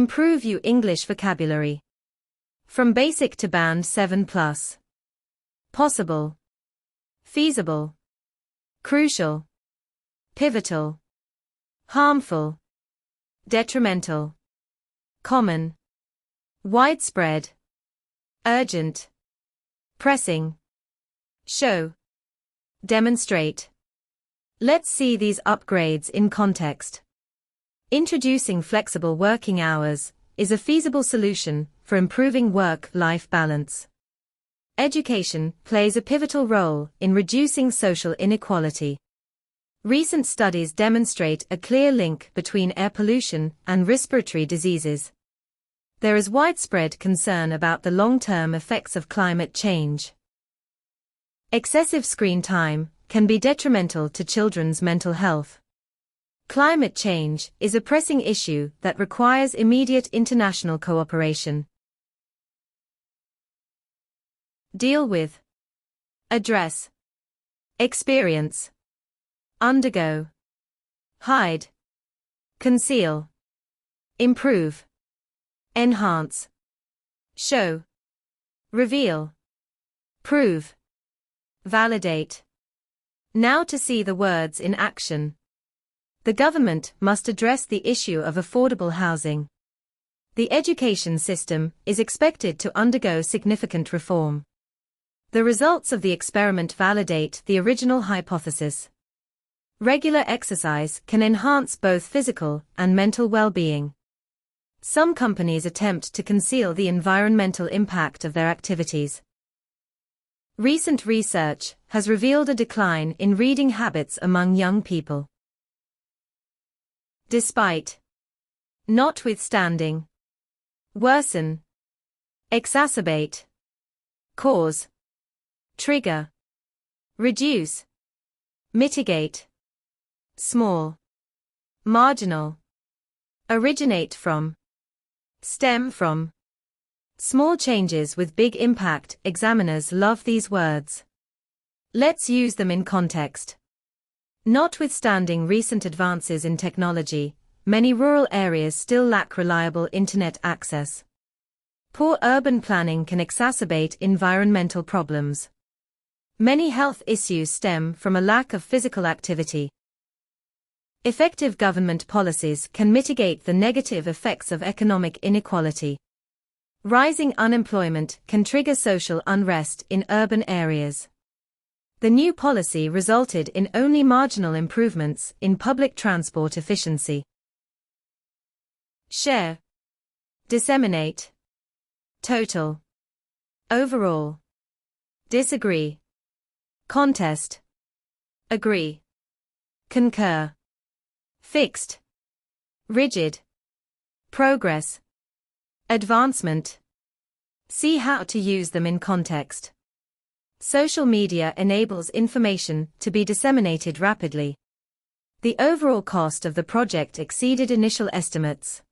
Improve your English vocabulary. From basic to band 7+. Possible. Feasible. Crucial. Pivotal. Harmful. Detrimental. Common. Widespread. Urgent. Pressing. Show. Demonstrate. Let's see these upgrades in context. Introducing flexible working hours is a feasible solution for improving work-life balance. Education plays a pivotal role in reducing social inequality. Recent studies demonstrate a clear link between air pollution and respiratory diseases. There is widespread concern about the long-term effects of climate change. Excessive screen time can be detrimental to children's mental health. Climate change is a pressing issue that requires immediate international cooperation. Deal with. Address. Experience. Undergo. Hide. Conceal. Improve. Enhance. Show. Reveal. Prove. Validate. Now to see the words in action. The government must address the issue of affordable housing. The education system is expected to undergo significant reform. The results of the experiment validate the original hypothesis. Regular exercise can enhance both physical and mental well-being. Some companies attempt to conceal the environmental impact of their activities. Recent research has revealed a decline in reading habits among young people. Despite. Notwithstanding. Worsen. Exacerbate. Cause. Trigger. Reduce. Mitigate. Small. Marginal. Originate from. Stem from. Small changes with big impact. Examiners love these words. Let's use them in context. Notwithstanding recent advances in technology, many rural areas still lack reliable internet access. Poor urban planning can exacerbate environmental problems. Many health issues stem from a lack of physical activity. Effective government policies can mitigate the negative effects of economic inequality. Rising unemployment can trigger social unrest in urban areas. The new policy resulted in only marginal improvements in public transport efficiency. Share. Disseminate. Total. Overall. Disagree. Contest. Agree. Concur. Fixed. Rigid. Progress. Advancement. See how to use them in context. Social media enables information to be disseminated rapidly. The overall cost of the project exceeded initial estimates.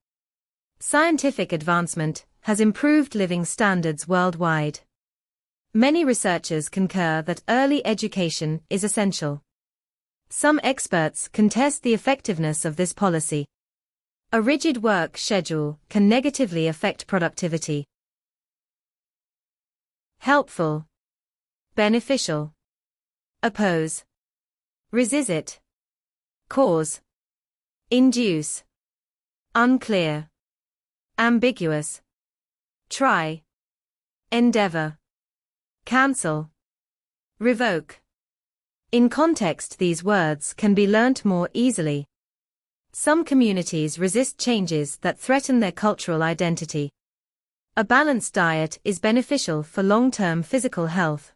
Scientific advancement has improved living standards worldwide. Many researchers concur that early education is essential. Some experts contest the effectiveness of this policy. A rigid work schedule can negatively affect productivity. Helpful. Beneficial. Oppose. Resist. Cause. Induce. Unclear. Ambiguous. Try. Endeavor. Cancel. Revoke. In context, these words can be learnt more easily. Some communities resist changes that threaten their cultural identity. A balanced diet is beneficial for long-term physical health.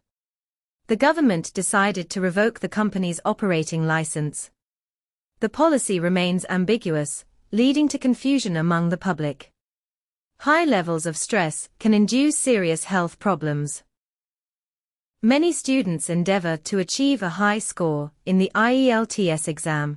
The government decided to revoke the company's operating license. The policy remains ambiguous, leading to confusion among the public. High levels of stress can induce serious health problems. Many students endeavor to achieve a high score in the IELTS exam.